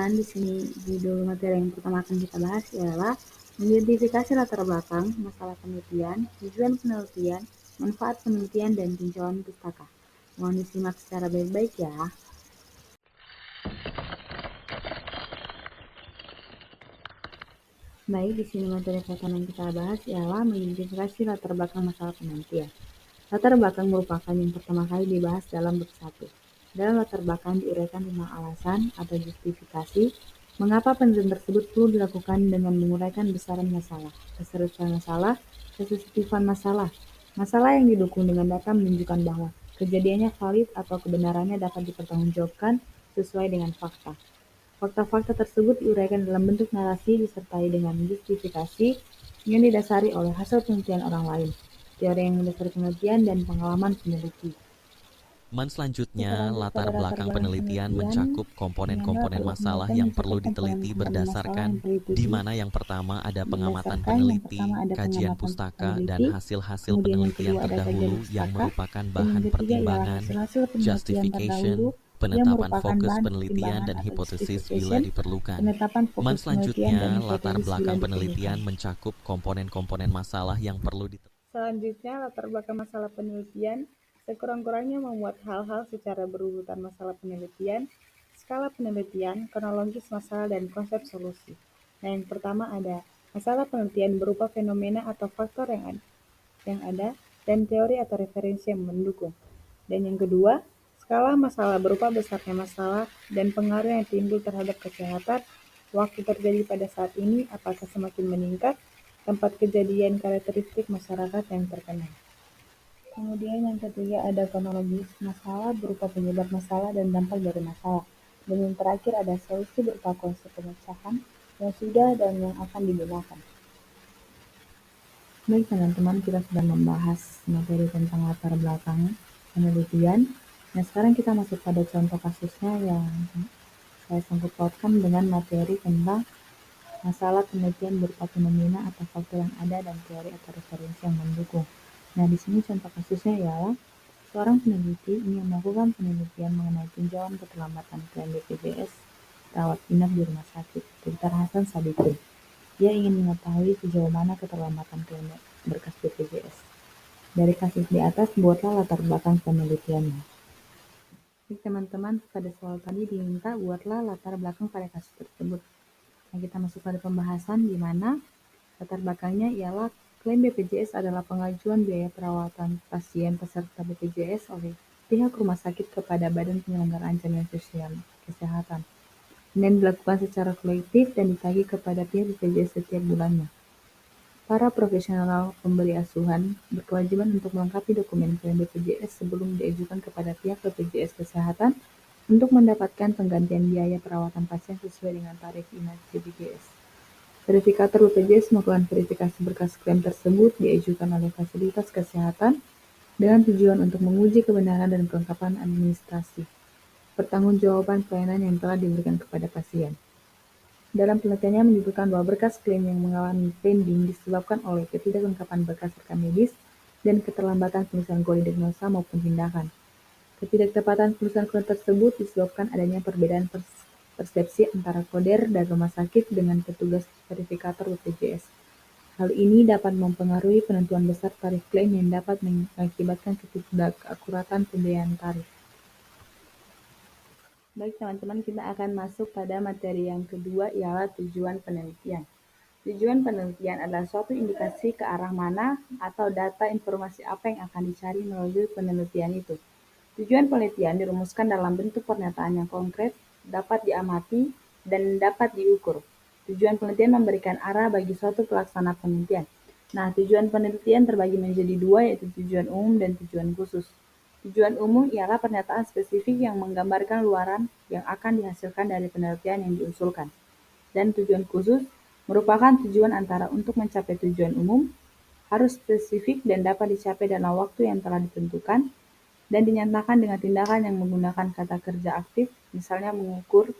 teman-teman, di sini judul materi yang pertama akan kita bahas ialah mengidentifikasi latar belakang, masalah penelitian, tujuan penelitian, manfaat penelitian, dan tinjauan pustaka. Mohon disimak secara baik-baik ya. Baik, di sini materi pertama yang kita bahas ialah mengidentifikasi latar belakang masalah penelitian. Latar belakang merupakan yang pertama kali dibahas dalam bab 1. Dalam latar belakang diuraikan tentang alasan atau justifikasi mengapa penelitian tersebut perlu dilakukan dengan menguraikan besaran masalah, keseriusan masalah, kesensitifan masalah. Masalah yang didukung dengan data menunjukkan bahwa kejadiannya valid atau kebenarannya dapat dipertanggungjawabkan sesuai dengan fakta. Fakta-fakta tersebut diuraikan dalam bentuk narasi disertai dengan justifikasi yang didasari oleh hasil penelitian orang lain, teori yang mendasari penelitian, dan pengalaman peneliti. Selanjutnya, latar belakang penelitian mencakup komponen-komponen masalah yang perlu diteliti berdasarkan di mana yang pertama ada pengamatan peneliti, kajian pustaka, dan hasil-hasil penelitian terdahulu yang merupakan bahan pertimbangan, justification, penetapan fokus penelitian dan hipotesis bila diperlukan. Selanjutnya, latar belakang penelitian mencakup komponen-komponen masalah yang perlu diteliti. Selanjutnya, latar belakang masalah penelitian sekurang-kurangnya memuat hal-hal secara berurutan masalah penelitian, skala penelitian, kronologis masalah, dan konsep solusi. Nah, yang pertama ada masalah penelitian berupa fenomena atau faktor yang ada dan teori atau referensi yang mendukung. Dan yang kedua, skala masalah berupa besarnya masalah dan pengaruh yang timbul terhadap kesehatan, waktu terjadi pada saat ini, apakah semakin meningkat, tempat kejadian, karakteristik masyarakat yang terkena. Kemudian yang ketiga ada kronologis masalah berupa penyebab masalah dan dampak dari masalah. Dan yang terakhir ada solusi berupa konsep pemecahan yang sudah dan yang akan digunakan. Baik teman-teman, kita sudah membahas materi tentang latar belakang penelitian. Nah, sekarang kita masuk pada contoh kasusnya yang saya sangkut pautkan dengan materi tentang masalah penelitian berupa fenomena atau faktor yang ada dan teori atau referensi yang mendukung. Nah, di sini contoh kasusnya ialah seorang peneliti ingin melakukan penelitian mengenai tinjauan keterlambatan klaim BPJS rawat inap di rumah sakit Dr. Hasan Sadikin. Dia ingin mengetahui sejauh mana keterlambatan klaim berkas BPJS. Dari kasus di atas, buatlah latar belakang penelitiannya. Jadi teman-teman, pada soal tadi diminta buatlah latar belakang pada kasus tersebut. Nah, kita masuk pada pembahasan di mana latar belakangnya ialah klaim BPJS adalah pengajuan biaya perawatan pasien peserta BPJS oleh pihak rumah sakit kepada Badan Penyelenggaraan Jaminan Sosial Kesehatan dan dilakukan secara kolektif dan ditagih kepada pihak BPJS setiap bulannya. Para profesional pemberi asuhan berkewajiban untuk melengkapi dokumen klaim BPJS sebelum diajukan kepada pihak BPJS Kesehatan untuk mendapatkan penggantian biaya perawatan pasien sesuai dengan tarif inap BPJS. Verifikator BPJS melakukan verifikasi berkas klaim tersebut diajukan oleh fasilitas kesehatan dengan tujuan untuk menguji kebenaran dan kelengkapan administrasi, pertanggungjawaban pelayanan yang telah diberikan kepada pasien. Dalam penelitiannya menyebutkan bahwa berkas klaim yang mengalami pending disebabkan oleh ketidaklengkapan berkas rekam medis dan keterlambatan penulisan kode diagnosa maupun tindakan. Ketidaktepatan penulisan kode tersebut disebabkan adanya perbedaan persepsi antara koder dan rumah sakit dengan petugas verifikator BPJS. Hal ini dapat mempengaruhi penentuan besar tarif klaim yang dapat mengakibatkan ketidakakuratan pembiayaan tarif. Baik teman-teman, kita akan masuk pada materi yang kedua ialah tujuan penelitian. Tujuan penelitian adalah suatu indikasi ke arah mana atau data informasi apa yang akan dicari melalui penelitian itu. Tujuan penelitian dirumuskan dalam bentuk pernyataan yang konkret, dapat diamati, dan dapat diukur. Tujuan penelitian memberikan arah bagi suatu pelaksana penelitian. Nah, tujuan penelitian terbagi menjadi dua, yaitu tujuan umum dan tujuan khusus. Tujuan umum ialah pernyataan spesifik yang menggambarkan luaran yang akan dihasilkan dari penelitian yang diusulkan. Dan tujuan khusus merupakan tujuan antara untuk mencapai tujuan umum, harus spesifik dan dapat dicapai dalam waktu yang telah ditentukan, dan dinyatakan dengan tindakan yang menggunakan kata kerja aktif, misalnya mengukur,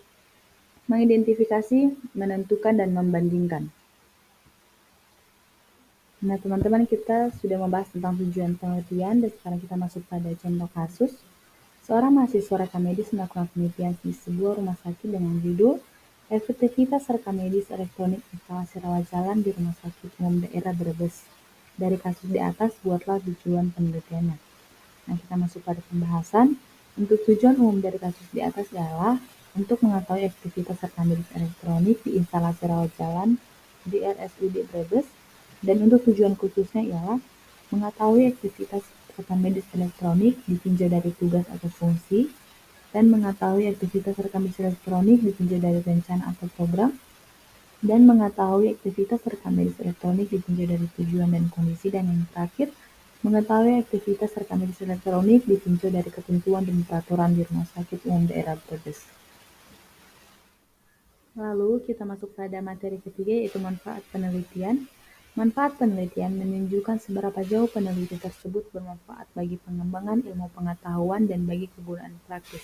mengidentifikasi, menentukan, dan membandingkan. Nah, teman-teman, kita sudah membahas tentang tujuan penelitian, dan sekarang kita masuk pada contoh kasus. Seorang mahasiswa rekam medis melakukan penelitian di sebuah rumah sakit dengan judul Efektivitas rekam medis elektronik instalasi rawat jalan di Rumah Sakit Umum Daerah Brebes. Dari kasus di atas, buatlah tujuan penelitiannya. Nah, kita masuk pada pembahasan. Untuk tujuan umum dari kasus di atas adalah untuk mengetahui aktivitas rekam medis elektronik di instalasi rawat jalan di RSUD Brebes, dan untuk tujuan khususnya ialah mengetahui aktivitas rekam medis elektronik ditinjau dari tugas atau fungsi, dan mengetahui aktivitas rekam medis elektronik ditinjau dari rencana atau program, dan mengetahui aktivitas rekam medis elektronik ditinjau dari tujuan dan kondisi, dan yang terakhir, mengetahui aktivitas rekam medis elektronik ditinjau dari ketentuan dan peraturan di Rumah Sakit Umum Daerah Brebes. Lalu kita masuk pada materi ketiga, yaitu manfaat penelitian. Manfaat penelitian menunjukkan seberapa jauh peneliti tersebut bermanfaat bagi pengembangan ilmu pengetahuan dan bagi kegunaan praktis.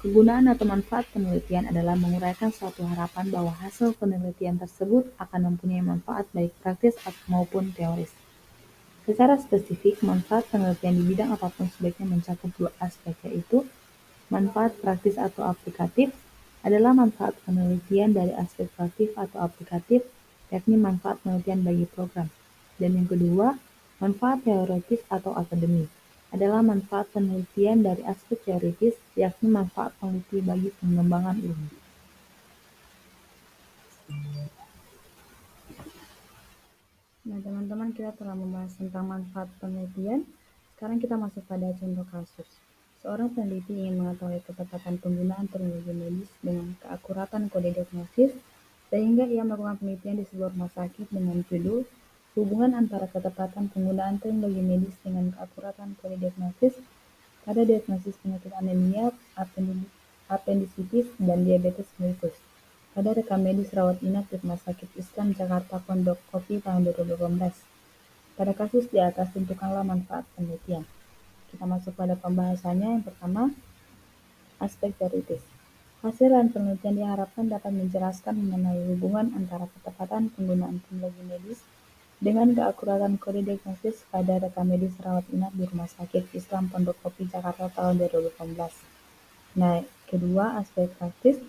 Kegunaan atau manfaat penelitian adalah menguraikan suatu harapan bahwa hasil penelitian tersebut akan mempunyai manfaat baik praktis maupun teoris. Secara spesifik, manfaat penelitian di bidang apapun sebaiknya mencakup dua aspek, yaitu manfaat praktis atau aplikatif adalah manfaat penelitian dari aspek praktis atau aplikatif, yakni manfaat penelitian bagi program. Dan yang kedua, manfaat teoretis atau akademik adalah manfaat penelitian dari aspek teoritis, yakni manfaat peneliti bagi pengembangan ilmu. Nah, teman-teman, kita telah membahas tentang manfaat penelitian. Sekarang kita masuk pada contoh kasus. Seorang peneliti ingin mengetahui ketepatan penggunaan teknologi medis dengan keakuratan kode diagnosis, sehingga ia melakukan penelitian di sebuah rumah sakit dengan judul hubungan antara ketepatan penggunaan teknologi medis dengan keakuratan kode diagnosis pada diagnosis penyakit anemia, apendisitis, dan diabetes mellitus pada rekam medis rawat inap di Rumah Sakit Islam Jakarta Pondok Kopi tahun 2018. Pada kasus di atas, tentukanlah manfaat penelitian. Kita masuk pada pembahasannya. Yang pertama, aspek teoritis. Hasil dan penelitian diharapkan dapat menjelaskan mengenai hubungan antara ketepatan penggunaan teknologi medis dengan keakuratan kode diagnosis pada rekam medis rawat inap di Rumah Sakit Islam Pondok Kopi Jakarta tahun 2018. Nah, kedua, aspek praktis.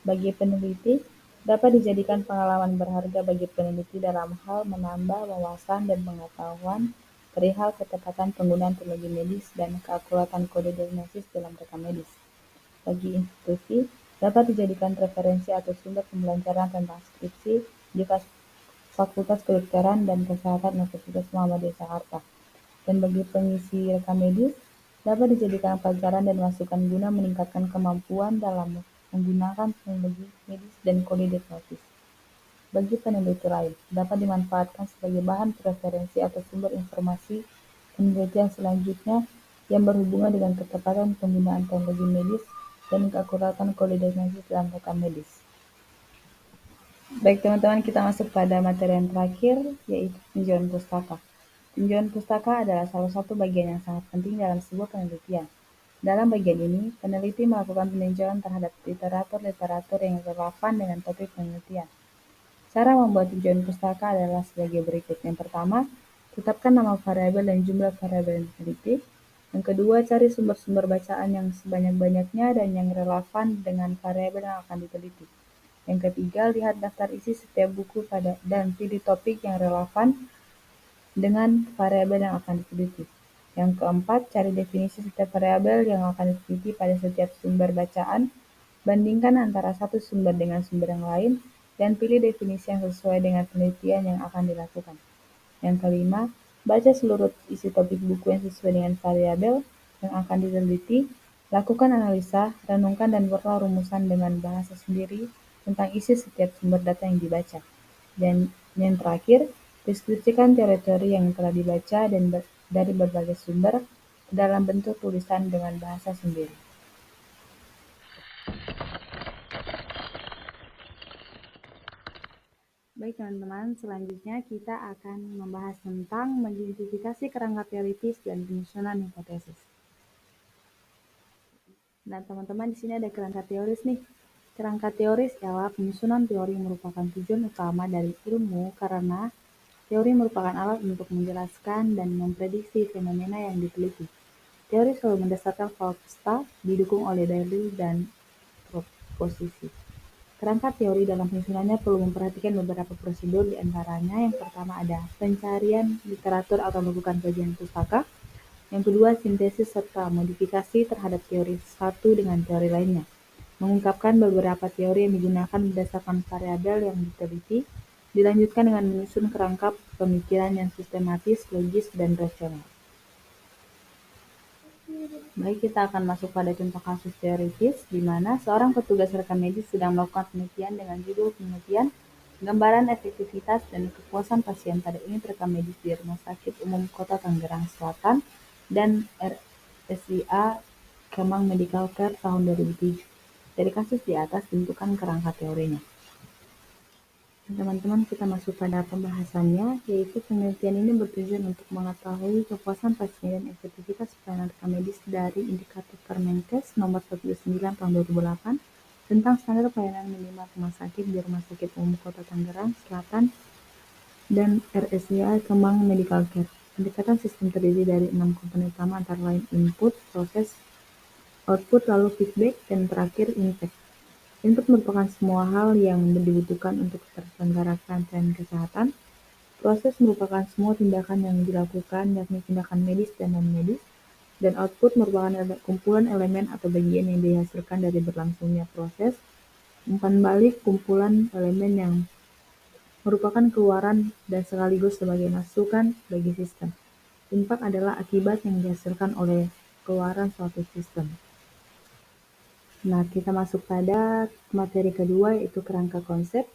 Bagi peneliti, dapat dijadikan pengalaman berharga bagi peneliti dalam hal menambah wawasan dan pengetahuan perihal ketepatan penggunaan teknologi medis dan keakuratan kode diagnosis dalam rekam medis. Bagi institusi, dapat dijadikan referensi atau sumber pembelajaran tentang skripsi di Fakultas Kedokteran dan Kesehatan Universitas Muhammadiyah Jakarta. Dan bagi pengisi rekam medis, dapat dijadikan pelajaran dan masukan guna meningkatkan kemampuan dalam menggunakan teknologi medis dan kode diagnosis. Bagi peneliti lain, dapat dimanfaatkan sebagai bahan referensi atau sumber informasi penelitian selanjutnya yang berhubungan dengan ketepatan penggunaan teknologi medis dan keakuratan kode diagnosis dalam rekam medis. Baik teman-teman, kita masuk pada materi yang terakhir, yaitu tinjauan pustaka. Tinjauan pustaka adalah salah satu bagian yang sangat penting dalam sebuah penelitian. Dalam bagian ini, peneliti melakukan peninjauan terhadap literatur-literatur yang relevan dengan topik penelitian. Cara membuat tinjauan pustaka adalah sebagai berikut. Yang pertama, tetapkan nama variabel dan jumlah variabel yang diteliti. Yang kedua, cari sumber-sumber bacaan yang sebanyak-banyaknya dan yang relevan dengan variabel yang akan diteliti. Yang ketiga, lihat daftar isi setiap buku dan pilih topik yang relevan dengan variabel yang akan diteliti. Yang keempat, cari definisi setiap variabel yang akan diteliti pada setiap sumber bacaan, bandingkan antara satu sumber dengan sumber yang lain, dan pilih definisi yang sesuai dengan penelitian yang akan dilakukan. Yang kelima, baca seluruh isi topik buku yang sesuai dengan variabel yang akan diteliti, lakukan analisa, renungkan, dan buatlah rumusan dengan bahasa sendiri tentang isi setiap sumber data yang dibaca. Dan yang terakhir, deskripsikan teori-teori yang telah dibaca dan dari berbagai sumber dalam bentuk tulisan dengan bahasa sendiri. Baik teman-teman, selanjutnya kita akan membahas tentang mengidentifikasi kerangka teoritis dan penyusunan hipotesis. Nah teman-teman, di sini ada kerangka teoris nih. Kerangka teoris ialah penyusunan teori merupakan tujuan utama dari ilmu karena teori merupakan alat untuk menjelaskan dan memprediksi fenomena yang diteliti. Teori selalu mendasarkan fakta, didukung oleh dalil dan proposisi. Kerangka teori dalam penyusunannya perlu memperhatikan beberapa prosedur, di antaranya yang pertama ada pencarian literatur atau melakukan kajian pustaka, yang kedua sintesis serta modifikasi terhadap teori satu dengan teori lainnya, mengungkapkan beberapa teori yang digunakan berdasarkan variabel yang diteliti, dilanjutkan dengan menyusun kerangka pemikiran yang sistematis, logis, dan rasional. Baik, kita akan masuk pada contoh kasus teoritis, di mana seorang petugas rekam medis sedang melakukan penelitian dengan judul penelitian gambaran efektivitas dan kepuasan pasien pada unit rekam medis di Rumah Sakit Umum Kota Tangerang Selatan dan RSIA Kemang Medical Care tahun 2007. Dari kasus di atas, tentukan kerangka teorinya. Teman-teman, kita masuk pada pembahasannya, yaitu penelitian ini bertujuan untuk mengetahui kepuasan pasien dan efektivitas pelayanan rekam medis dari indikator Permenkes nomor 129 tahun 2008 tentang standar pelayanan minimal rumah sakit di Rumah Sakit Umum Kota Tangerang Selatan dan RSIA Kemang Medical Care. Pendekatan sistem terdiri dari 6 komponen utama antara lain input, proses, output, lalu feedback, dan terakhir impact. Input merupakan semua hal yang dibutuhkan untuk terselenggarakan pelayanan kesehatan. Proses merupakan semua tindakan yang dilakukan, yakni tindakan medis dan non-medis. Dan output merupakan kumpulan elemen atau bagian yang dihasilkan dari berlangsungnya proses. Umpan balik kumpulan elemen yang merupakan keluaran dan sekaligus sebagai masukan bagi sistem. Impact adalah akibat yang dihasilkan oleh keluaran suatu sistem. Nah, kita masuk pada materi kedua, yaitu kerangka konsep.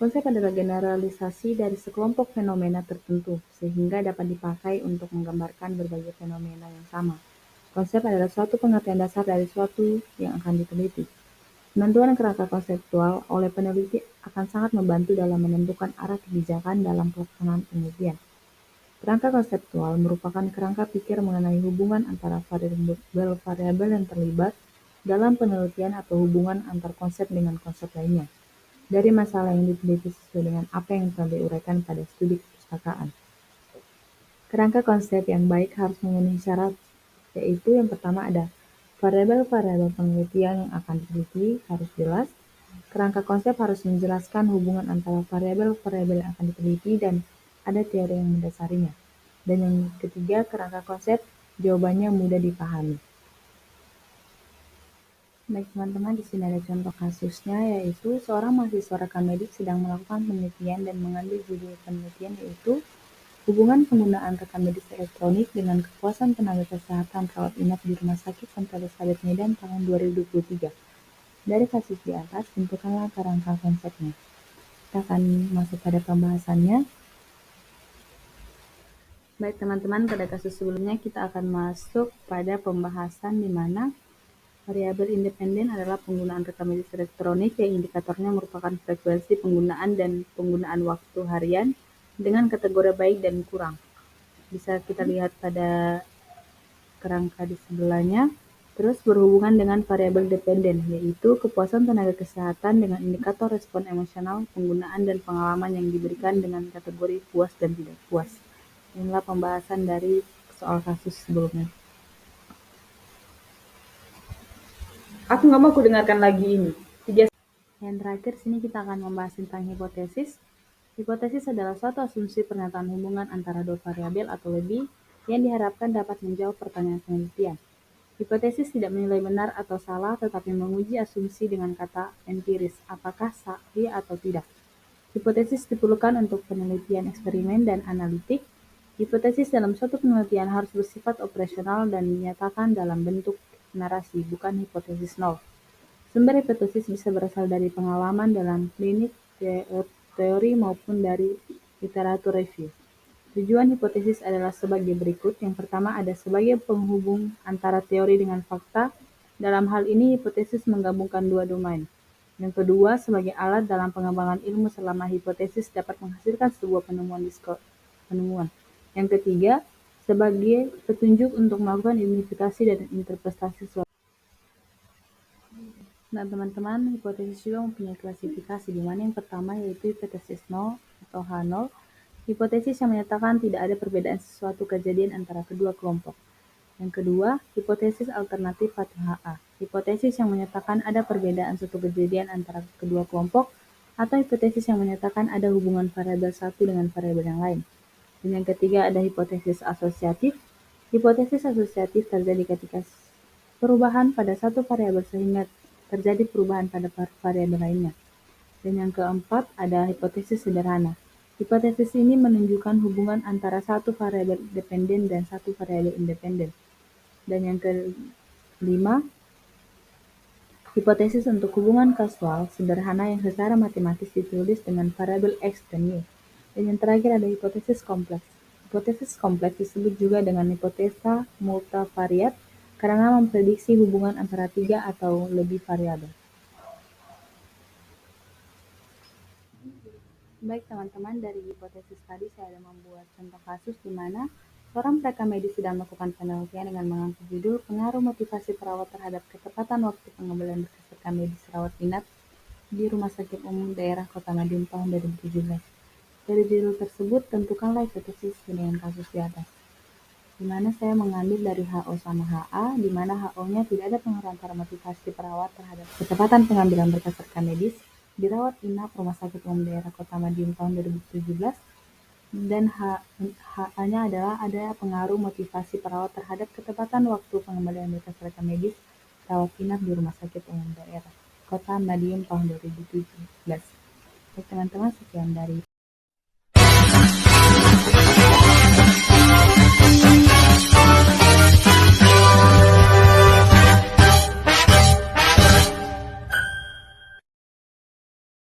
Konsep adalah generalisasi dari sekelompok fenomena tertentu, sehingga dapat dipakai untuk menggambarkan berbagai fenomena yang sama. Konsep adalah suatu pengertian dasar dari suatu yang akan diteliti. Penentuan kerangka konseptual oleh peneliti akan sangat membantu dalam menentukan arah kebijakan dalam pelaksanaan penelitian. Kerangka konseptual merupakan kerangka pikir mengenai hubungan antara variabel yang terlibat dalam penelitian atau hubungan antar konsep dengan konsep lainnya, dari masalah yang diteliti sesuai dengan apa yang telah diuraikan pada studi perpustakaan. Kerangka konsep yang baik harus memenuhi syarat, yaitu yang pertama ada variabel-variabel penelitian yang akan diteliti harus jelas. Kerangka konsep harus menjelaskan hubungan antara variabel-variabel yang akan diteliti dan ada teori yang mendasarinya. Dan yang ketiga, kerangka konsep jawabannya mudah dipahami. Baik teman-teman, di sini ada contoh kasusnya, yaitu seorang mahasiswa rekam medik sedang melakukan penelitian dan mengambil judul penelitian yaitu hubungan penggunaan rekam medis elektronik dengan kepuasan tenaga kesehatan rawat inap di Rumah Sakit Santo Elizabeth Medan tahun 2023. Dari kasus di atas, tentukanlah kerangka konsepnya. Kita akan masuk pada pembahasannya. Baik teman-teman, pada kasus sebelumnya kita akan masuk pada pembahasan di mana variabel independen adalah penggunaan rekam medis elektronik yang indikatornya merupakan frekuensi penggunaan dan penggunaan waktu harian dengan kategori baik dan kurang. Bisa kita lihat pada kerangka di sebelahnya. Terus berhubungan dengan variabel dependen, yaitu kepuasan tenaga kesehatan dengan indikator respon emosional, penggunaan dan pengalaman yang diberikan dengan kategori puas dan tidak puas. Inilah pembahasan dari soal kasus sebelumnya. Aku nggak mau dengarkan lagi ini. Yang terakhir, sini kita akan membahas tentang hipotesis. Hipotesis adalah suatu asumsi pernyataan hubungan antara dua variabel atau lebih yang diharapkan dapat menjawab pertanyaan penelitian. Hipotesis tidak menilai benar atau salah, tetapi menguji asumsi dengan kata empiris, apakah sahih atau tidak. Hipotesis diperlukan untuk penelitian eksperimen dan analitik. Hipotesis dalam suatu penelitian harus bersifat operasional dan dinyatakan dalam bentuk narasi, bukan hipotesis nol. Sumber hipotesis bisa berasal dari pengalaman dalam klinik, teori maupun dari literatur review. Tujuan hipotesis adalah sebagai berikut. Yang pertama ada sebagai penghubung antara teori dengan fakta. Dalam hal ini hipotesis menggabungkan dua domain. Yang kedua sebagai alat dalam pengembangan ilmu selama hipotesis dapat menghasilkan sebuah penemuan. Yang ketiga sebagai petunjuk untuk melakukan identifikasi dan interpretasi suatu. Nah teman-teman, hipotesis juga mempunyai klasifikasi, di mana yang pertama yaitu hipotesis nol atau H0, hipotesis yang menyatakan tidak ada perbedaan sesuatu kejadian antara kedua kelompok. Yang kedua, hipotesis alternatif atau HA. hipotesis yang menyatakan ada perbedaan suatu kejadian antara kedua kelompok, atau hipotesis yang menyatakan ada hubungan variabel satu dengan variabel yang lain. Dan yang ketiga ada hipotesis asosiatif. Hipotesis asosiatif terjadi ketika perubahan pada satu variabel sehingga terjadi perubahan pada variabel lainnya. Dan yang keempat ada hipotesis sederhana. Hipotesis ini menunjukkan hubungan antara satu variabel dependen dan satu variabel independen. Dan yang kelima, hipotesis untuk hubungan kausal sederhana yang secara matematis ditulis dengan variabel X dan Y. Dan yang terakhir ada hipotesis kompleks. Hipotesis kompleks disebut juga dengan hipotesa multivariat karena memprediksi hubungan antara 3 atau lebih variabel. Baik teman-teman, dari hipotesis tadi saya ada membuat contoh kasus di mana seorang perekam medis sedang melakukan penelitian dengan mengangkat judul pengaruh motivasi perawat terhadap ketepatan waktu pengembalian berkas rekam medis rawat inap di Rumah Sakit Umum Daerah Kota Madiun tahun 2017. Dari judul tersebut, tentukanlah hipotesis dengan kasus di atas, di mana saya mengambil dari HO sama HA, di mana HO-nya tidak ada pengaruh antara motivasi perawat terhadap ketepatan pengambilan berkas rekam medis dirawat inap Rumah Sakit Umum Daerah Kota Madiun tahun 2017, dan HA-nya adalah ada pengaruh motivasi perawat terhadap ketepatan waktu pengembalian berkas rekam medis rawat inap di Rumah Sakit Umum Daerah Kota Madiun tahun 2017. Baik teman-teman, sekian dari